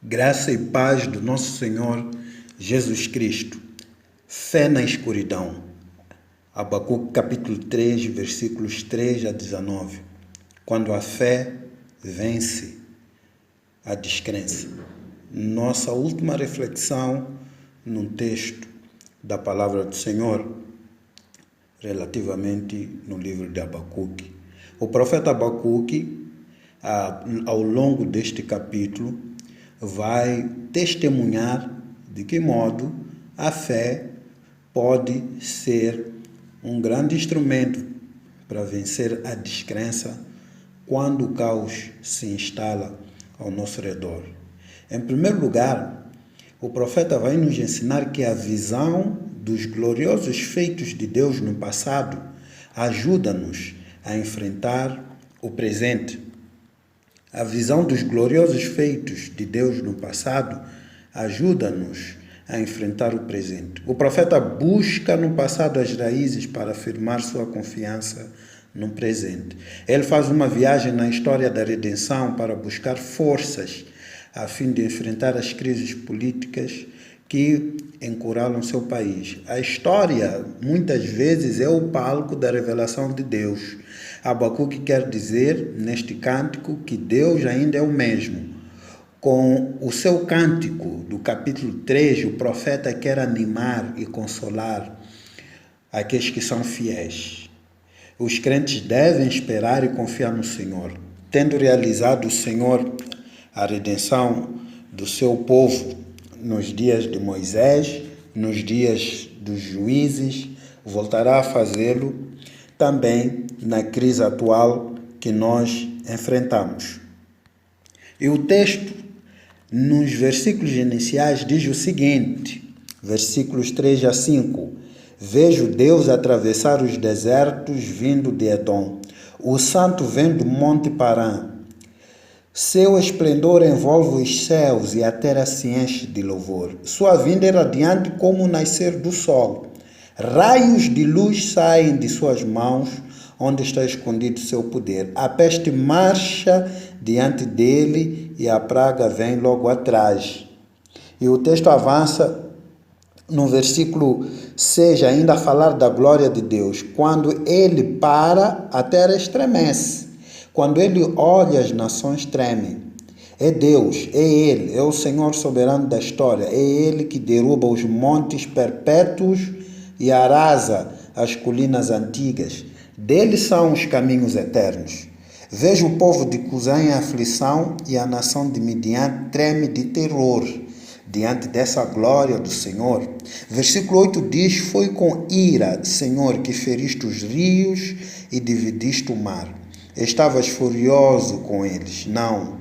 Graça e paz do nosso Senhor Jesus Cristo. Fé na escuridão. Abacuque capítulo 3, versículos 3 a 19. Quando a fé vence a descrença. Nossa última reflexão num texto da palavra do Senhor, relativamente no livro de Abacuque. O profeta Abacuque, ao longo deste capítulo, vai testemunhar de que modo a fé pode ser um grande instrumento para vencer a descrença quando o caos se instala ao nosso redor. Em primeiro lugar, o profeta vai nos ensinar que a visão dos gloriosos feitos de Deus no passado ajuda-nos a enfrentar o presente. A visão dos gloriosos feitos de Deus no passado ajuda-nos a enfrentar o presente. O profeta busca no passado as raízes para afirmar sua confiança no presente. Ele faz uma viagem na história da redenção para buscar forças a fim de enfrentar as crises políticas que encurralam seu país. A história, muitas vezes, é o palco da revelação de Deus. Abacuque quer dizer, neste cântico, que Deus ainda é o mesmo. Com o seu cântico do capítulo 3, o profeta quer animar e consolar aqueles que são fiéis. Os crentes devem esperar e confiar no Senhor. Tendo realizado o Senhor a redenção do seu povo nos dias de Moisés, nos dias dos juízes, voltará a fazê-lo também na crise atual que nós enfrentamos. E o texto, nos versículos iniciais, diz o seguinte, versículos 3 a 5, Vejo Deus atravessar os desertos vindo de Edom, o santo vem do monte Parã. Seu esplendor envolve os céus e a terra se enche de louvor. Sua vinda é radiante como o nascer do sol. Raios de luz saem de suas mãos, onde está escondido seu poder. A peste marcha diante dele e a praga vem logo atrás. E o texto avança no versículo 6, ainda a falar da glória de Deus. Quando ele para, a terra estremece. Quando ele olha, as nações tremem. É Deus, é Ele, é o Senhor soberano da história. É Ele que derruba os montes perpétuos e arrasa as colinas antigas. Dele são os caminhos eternos. Vejo o povo de Cusã em aflição e a nação de Midian treme de terror diante dessa glória do Senhor. Versículo 8 diz, Foi com ira, Senhor, que feriste os rios e dividiste o mar. Estavas furioso com eles? Não.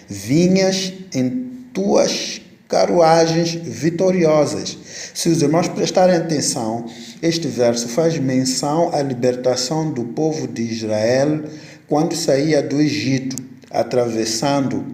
Vinhas em tuas carruagens vitoriosas. Se os irmãos prestarem atenção, este verso faz menção à libertação do povo de Israel quando saía do Egito, atravessando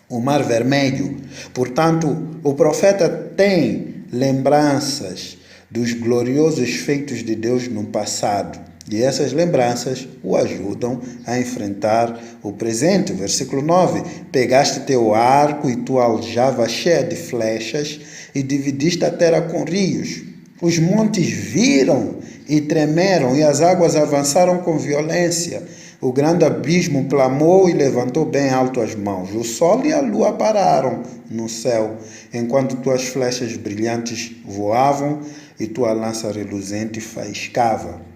o Mar Vermelho. Portanto, o profeta tem lembranças dos gloriosos feitos de Deus no passado. E essas lembranças o ajudam a enfrentar o presente. Versículo 9. Pegaste teu arco e tua aljava cheia de flechas e dividiste a terra com rios. Os montes viram e tremeram e as águas avançaram com violência. O grande abismo clamou e levantou bem alto as mãos. O sol e a lua pararam no céu, enquanto tuas flechas brilhantes voavam e tua lança reluzente faiscava.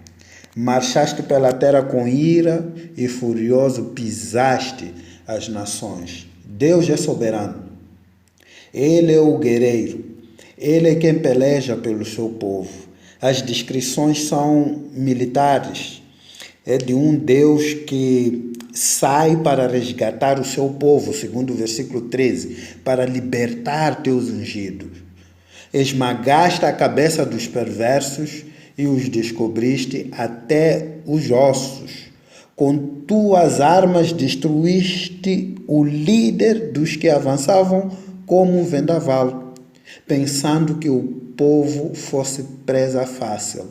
Marchaste pela terra com ira e furioso pisaste as nações. Deus é soberano. Ele é o guerreiro. Ele é quem peleja pelo seu povo. As descrições são militares. É de um Deus que sai para resgatar o seu povo, segundo o versículo 13, para libertar teus ungidos. Esmagaste a cabeça dos perversos e os descobriste até os ossos. Com tuas armas destruíste o líder dos que avançavam como um vendaval, pensando que o povo fosse presa fácil.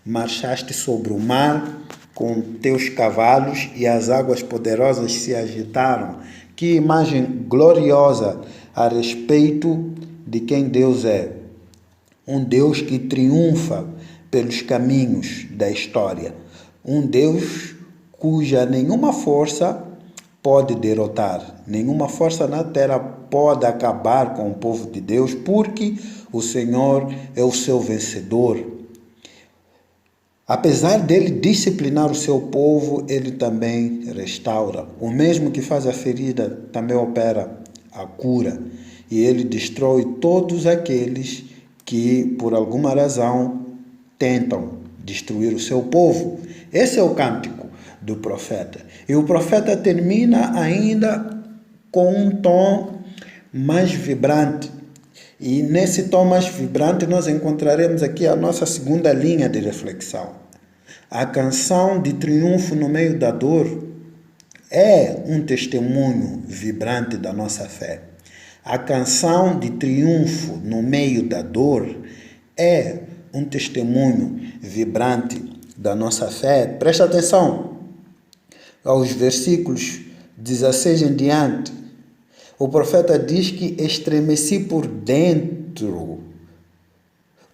Marchaste sobre o mar com teus cavalos e as águas poderosas se agitaram. Que imagem gloriosa a respeito de quem Deus é. Um Deus que triunfa pelos caminhos da história. Um Deus cuja nenhuma força pode derrotar. Nenhuma força na terra pode acabar com o povo de Deus, porque o Senhor é o seu vencedor. Apesar dele disciplinar o seu povo, ele também restaura. O mesmo que faz a ferida também opera a cura. E ele destrói todos aqueles que, por alguma razão, tentam destruir o seu povo. Esse é o cântico do profeta. E o profeta termina ainda com um tom mais vibrante. E nesse tom mais vibrante nós encontraremos aqui a nossa segunda linha de reflexão. A canção de triunfo no meio da dor é um testemunho vibrante da nossa fé. A canção de triunfo no meio da dor é um testemunho vibrante da nossa fé. Presta atenção aos versículos 16 em diante. O profeta diz que estremeci por dentro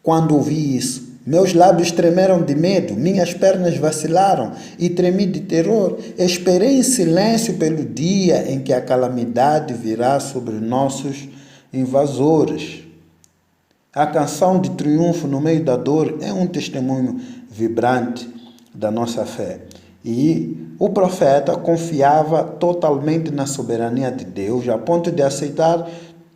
quando ouvi isso. Meus lábios tremeram de medo, minhas pernas vacilaram e tremi de terror. Esperei em silêncio pelo dia em que a calamidade virá sobre nossos invasores. A canção de triunfo no meio da dor é um testemunho vibrante da nossa fé. E o profeta confiava totalmente na soberania de Deus, a ponto de aceitar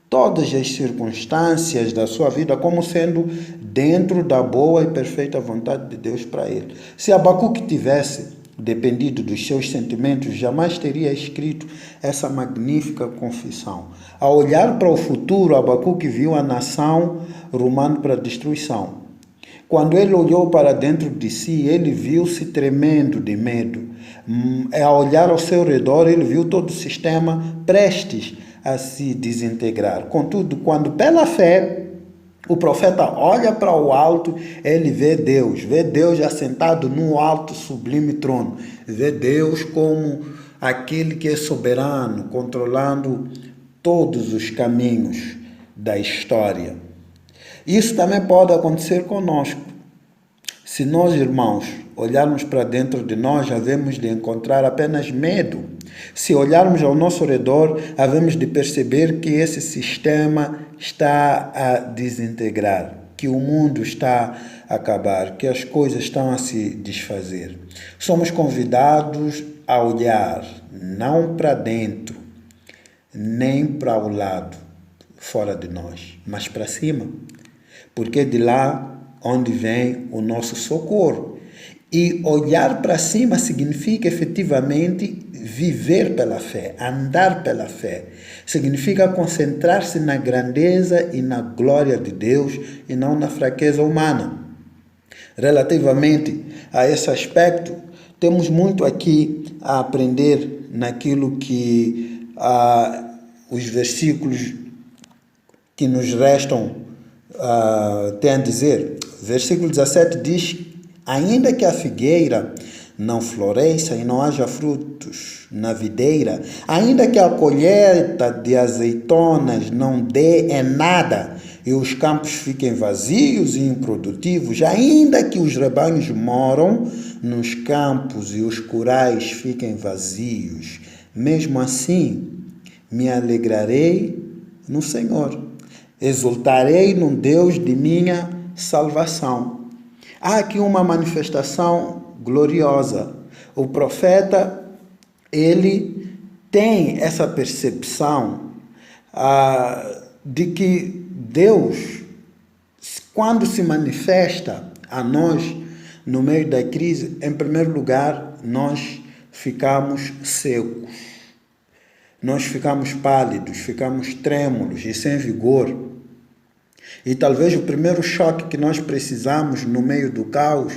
todas as circunstâncias da sua vida como sendo dentro da boa e perfeita vontade de Deus para ele. Se Abacuque tivesse dependido dos seus sentimentos, jamais teria escrito essa magnífica confissão. Ao olhar para o futuro, Abacuque viu a nação rumando para a destruição. Quando ele olhou para dentro de si, ele viu-se tremendo de medo. Ao olhar ao seu redor, ele viu todo o sistema prestes a se desintegrar. Contudo, quando pela fé o profeta olha para o alto, ele vê Deus assentado no alto sublime trono, vê Deus como aquele que é soberano, controlando todos os caminhos da história. Isso também pode acontecer conosco. Se nós, irmãos, olharmos para dentro de nós, havemos de encontrar apenas medo. Se olharmos ao nosso redor, havemos de perceber que esse sistema está a desintegrar, que o mundo está a acabar, que as coisas estão a se desfazer. Somos convidados a olhar não para dentro, nem para o lado, fora de nós, mas para cima, porque é de lá onde vem o nosso socorro. E olhar para cima significa efetivamente viver pela fé, andar pela fé. Significa concentrar-se na grandeza e na glória de Deus e não na fraqueza humana. Relativamente a esse aspecto, temos muito aqui a aprender naquilo que os versículos que nos restam têm a dizer. Versículo 17 diz: ainda que a figueira não floresça e não haja frutos na videira, ainda que a colheita de azeitonas não dê em nada e os campos fiquem vazios e improdutivos, ainda que os rebanhos moram nos campos e os currais fiquem vazios, mesmo assim me alegrarei no Senhor, exultarei no Deus de minha salvação. Há aqui uma manifestação gloriosa. O profeta, ele tem essa percepção de que Deus, quando se manifesta a nós no meio da crise, em primeiro lugar, nós ficamos secos. Nós ficamos pálidos, ficamos trêmulos e sem vigor. E talvez o primeiro choque que nós precisamos no meio do caos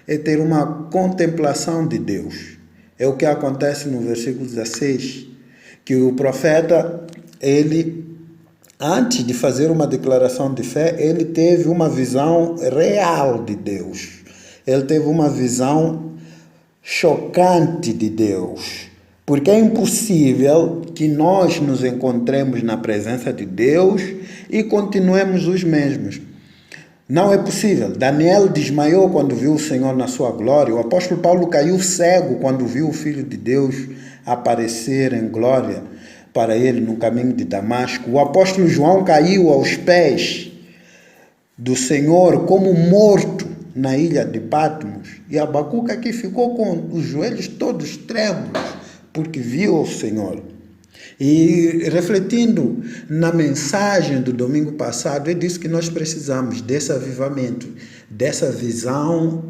é ter uma contemplação de Deus. É o que acontece no versículo 16, que o profeta, ele, antes de fazer uma declaração de fé, ele teve uma visão real de Deus. Ele teve uma visão chocante de Deus. Porque é impossível que nós nos encontremos na presença de Deus e continuemos os mesmos. Não é possível. Daniel desmaiou quando viu o Senhor na sua glória. O apóstolo Paulo caiu cego quando viu o Filho de Deus aparecer em glória para ele no caminho de Damasco. O apóstolo João caiu aos pés do Senhor como morto na ilha de Patmos. E Abacuque aqui ficou com os joelhos todos trêmulos porque viu o Senhor. E refletindo na mensagem do domingo passado, ele disse que nós precisamos desse avivamento, dessa visão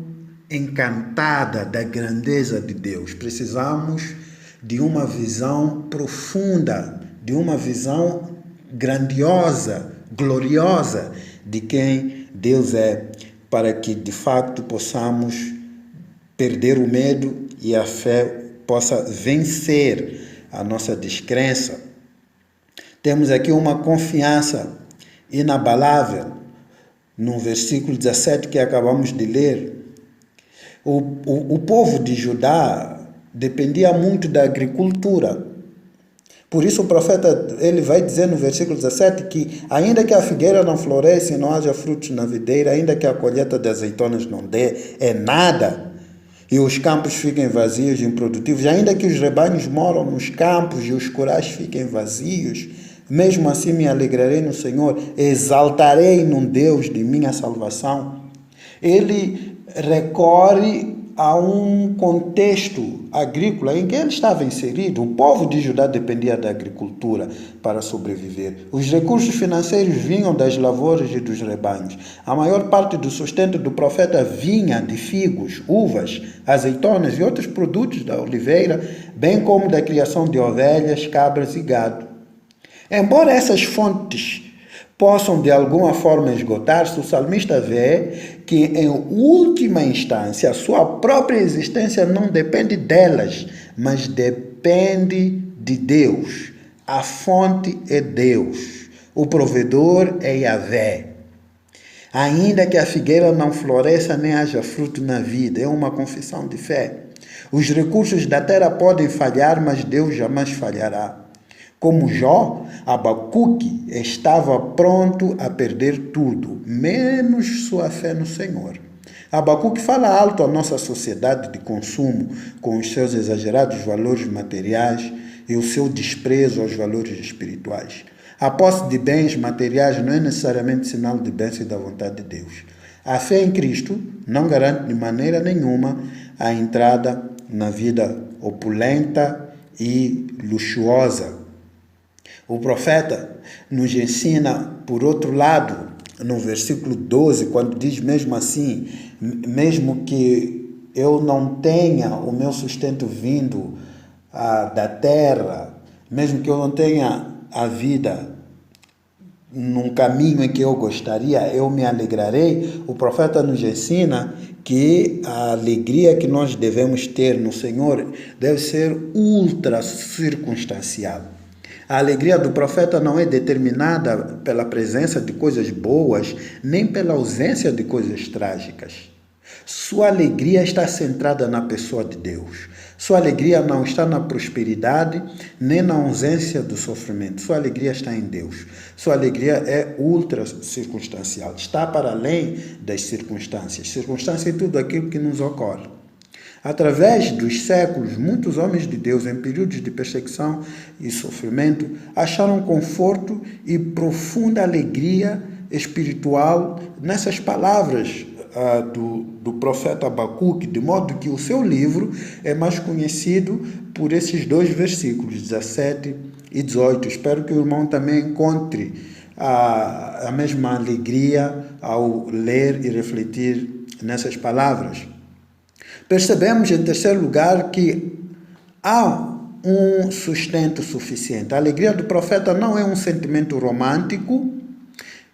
encantada da grandeza de Deus. Precisamos de uma visão profunda, de uma visão grandiosa, gloriosa de quem Deus é, para que de fato possamos perder o medo e a fé possa vencer a nossa descrença. Temos aqui uma confiança inabalável no versículo 17 que acabamos de ler. O povo de Judá dependia muito da agricultura. Por isso o profeta ele vai dizer no versículo 17 que ainda que a figueira não floresça e não haja frutos na videira, ainda que a colheita de azeitonas não dê, é nada, e os campos fiquem vazios e improdutivos, ainda que os rebanhos moram nos campos e os corais fiquem vazios, mesmo assim me alegrarei no Senhor, exaltarei no Deus de minha salvação. Ele recorre a um contexto agrícola em que ele estava inserido. O povo de Judá dependia da agricultura para sobreviver. Os recursos financeiros vinham das lavouras e dos rebanhos. A maior parte do sustento do profeta vinha de figos, uvas, azeitonas e outros produtos da oliveira, bem como da criação de ovelhas, cabras e gado. Embora essas fontes possam de alguma forma esgotar-se, o salmista vê que em última instância a sua própria existência não depende delas, mas depende de Deus. A fonte é Deus, o provedor é Yahvé. Ainda que a figueira não floresça nem haja fruto na vida, é uma confissão de fé. Os recursos da terra podem falhar, mas Deus jamais falhará. Como Jó, Abacuque estava pronto a perder tudo, menos sua fé no Senhor. Abacuque fala alto à nossa sociedade de consumo, com os seus exagerados valores materiais e o seu desprezo aos valores espirituais. A posse de bens materiais não é necessariamente sinal de bênção e da vontade de Deus. A fé em Cristo não garante de maneira nenhuma a entrada na vida opulenta e luxuosa. O profeta nos ensina, por outro lado, no versículo 12, quando diz mesmo assim, mesmo que eu não tenha o meu sustento vindo da terra, mesmo que eu não tenha a vida num caminho em que eu gostaria, eu me alegrarei. O profeta nos ensina que a alegria que nós devemos ter no Senhor deve ser ultra circunstancial. A alegria do profeta não é determinada pela presença de coisas boas, nem pela ausência de coisas trágicas. Sua alegria está centrada na pessoa de Deus. Sua alegria não está na prosperidade, nem na ausência do sofrimento. Sua alegria está em Deus. Sua alegria é ultra circunstancial. Está para além das circunstâncias. Circunstância é tudo aquilo que nos ocorre. Através dos séculos, muitos homens de Deus, em períodos de perseguição e sofrimento, acharam conforto e profunda alegria espiritual nessas palavras do profeta Abacuque, de modo que o seu livro é mais conhecido por esses dois versículos, 17 e 18. Espero que o irmão também encontre a mesma alegria ao ler e refletir nessas palavras. Percebemos, em terceiro lugar, que há um sustento suficiente. A alegria do profeta não é um sentimento romântico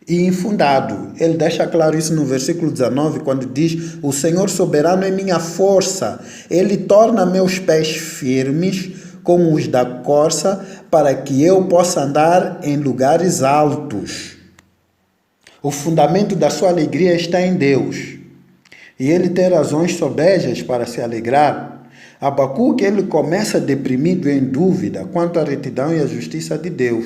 e infundado. Ele deixa claro isso no versículo 19, quando diz: o Senhor soberano é minha força, Ele torna meus pés firmes como os da corça, para que eu possa andar em lugares altos. O fundamento da sua alegria está em Deus. E ele tem razões sobejas para se alegrar. Abacuque, ele começa deprimido e em dúvida quanto à retidão e à justiça de Deus.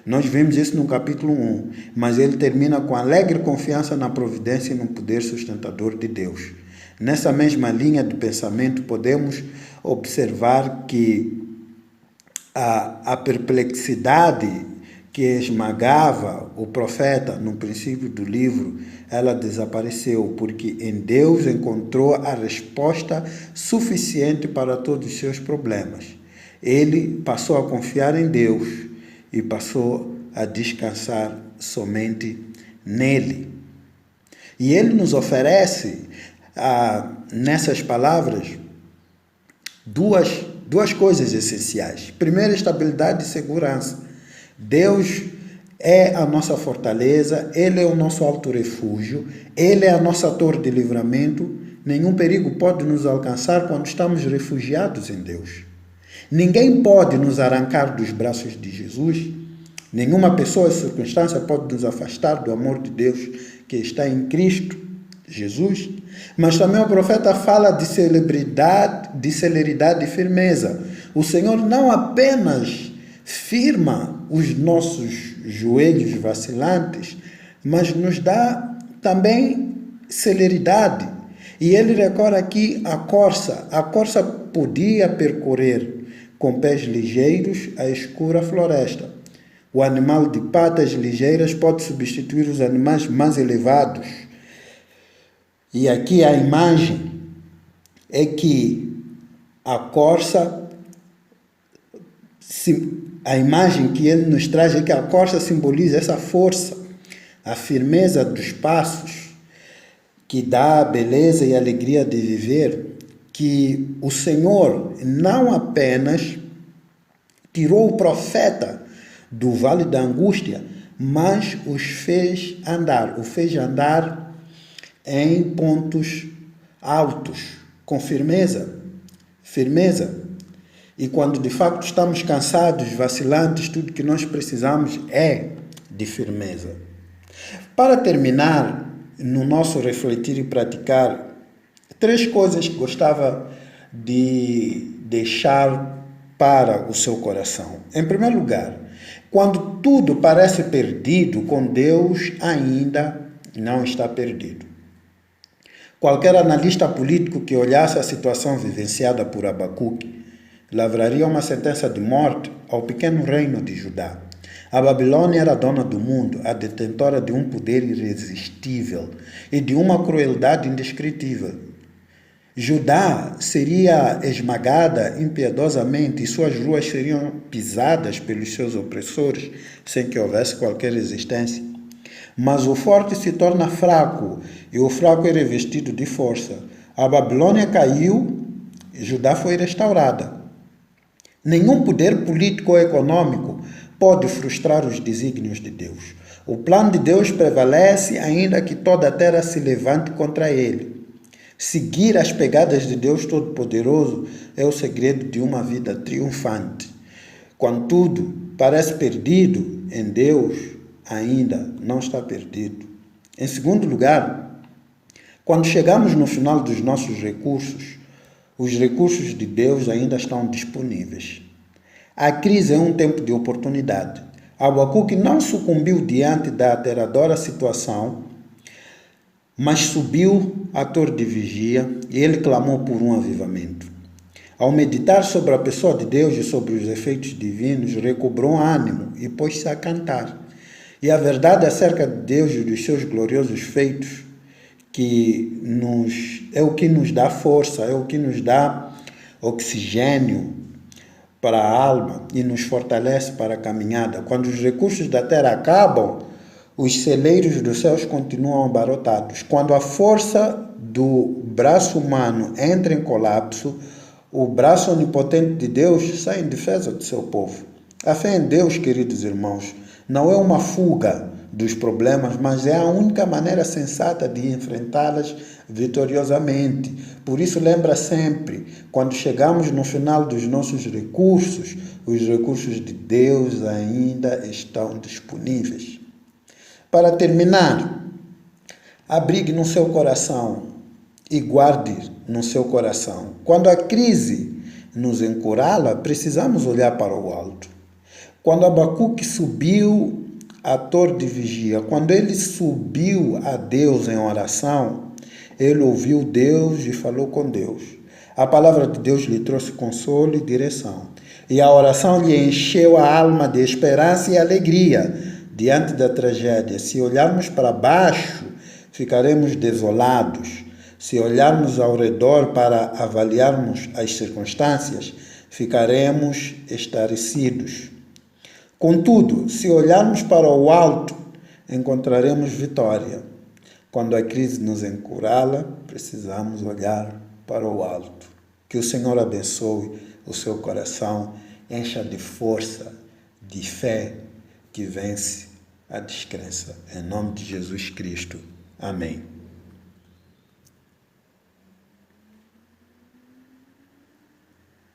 Nós vimos isso no capítulo 1, mas ele termina com alegre confiança na providência e no poder sustentador de Deus. Nessa mesma linha de pensamento, podemos observar que a perplexidade que esmagava o profeta no princípio do livro, ela desapareceu, porque em Deus encontrou a resposta suficiente para todos os seus problemas. Ele passou a confiar em Deus e passou a descansar somente nele. E ele nos oferece, nessas palavras, duas coisas essenciais. Primeiro, estabilidade e segurança. Deus é a nossa fortaleza, Ele é o nosso alto refúgio, Ele é a nossa torre de livramento. Nenhum perigo pode nos alcançar quando estamos refugiados em Deus. Ninguém pode nos arrancar dos braços de Jesus. Nenhuma pessoa ou circunstância pode nos afastar do amor de Deus que está em Cristo Jesus. Mas também o profeta fala de celeridade e firmeza. O Senhor não apenas firma os nossos joelhos vacilantes, mas nos dá também celeridade. E ele recorre aqui a corça. A corça podia percorrer com pés ligeiros a escura floresta. O animal de patas ligeiras pode substituir os animais mais elevados. E aqui a imagem é que a corça, a imagem que ele nos traz é que a corça simboliza essa força, a firmeza dos passos, que dá a beleza e a alegria de viver, que o Senhor não apenas tirou o profeta do vale da angústia, mas o fez andar em pontos altos, com firmeza. E quando de facto estamos cansados, vacilantes, tudo que nós precisamos é de firmeza. Para terminar, no nosso refletir e praticar, 3 coisas que gostava de deixar para o seu coração. Em primeiro lugar, quando tudo parece perdido, com Deus ainda não está perdido. Qualquer analista político que olhasse a situação vivenciada por Abacuque lavraria uma sentença de morte ao pequeno reino de Judá. A Babilônia era a dona do mundo, a detentora de um poder irresistível e de uma crueldade indescritível. Judá seria esmagada impiedosamente e suas ruas seriam pisadas pelos seus opressores sem que houvesse qualquer resistência. Mas o forte se torna fraco e o fraco é revestido de força. A Babilônia caiu e Judá foi restaurada. Nenhum poder político ou econômico pode frustrar os desígnios de Deus. O plano de Deus prevalece ainda que toda a terra se levante contra ele. Seguir as pegadas de Deus Todo-Poderoso é o segredo de uma vida triunfante. Quando tudo parece perdido, em Deus ainda não está perdido. Em segundo lugar, quando chegamos no final dos nossos recursos, os recursos de Deus ainda estão disponíveis. A crise é um tempo de oportunidade. Abacuque não sucumbiu diante da aterradora situação, mas subiu à torre de vigia e ele clamou por um avivamento. Ao meditar sobre a pessoa de Deus e sobre os efeitos divinos, recobrou ânimo e pôs-se a cantar. E a verdade acerca de Deus e dos seus gloriosos feitos é o que nos dá força, é o que nos dá oxigênio para a alma e nos fortalece para a caminhada. Quando os recursos da terra acabam, os celeiros dos céus continuam abarrotados. Quando a força do braço humano entra em colapso, o braço onipotente de Deus sai em defesa do seu povo. A fé em Deus, queridos irmãos, não é uma fuga dos problemas, mas é a única maneira sensata de enfrentá-las vitoriosamente. Por isso, lembra sempre, quando chegamos no final dos nossos recursos, os recursos de Deus ainda estão disponíveis. Para terminar, abrigue no seu coração e guarde no seu coração. Quando a crise nos encurrala, precisamos olhar para o alto. Quando Abacuque subiu à torre de vigia, quando ele subiu a Deus em oração, ele ouviu Deus e falou com Deus. A palavra de Deus lhe trouxe consolo e direção. E a oração lhe encheu a alma de esperança e alegria diante da tragédia. Se olharmos para baixo, ficaremos desolados. Se olharmos ao redor para avaliarmos as circunstâncias, ficaremos estarrecidos. Contudo, se olharmos para o alto, encontraremos vitória. Quando a crise nos encurrala, precisamos olhar para o alto. Que o Senhor abençoe o seu coração, encha de força, de fé, que vence a descrença. Em nome de Jesus Cristo. Amém.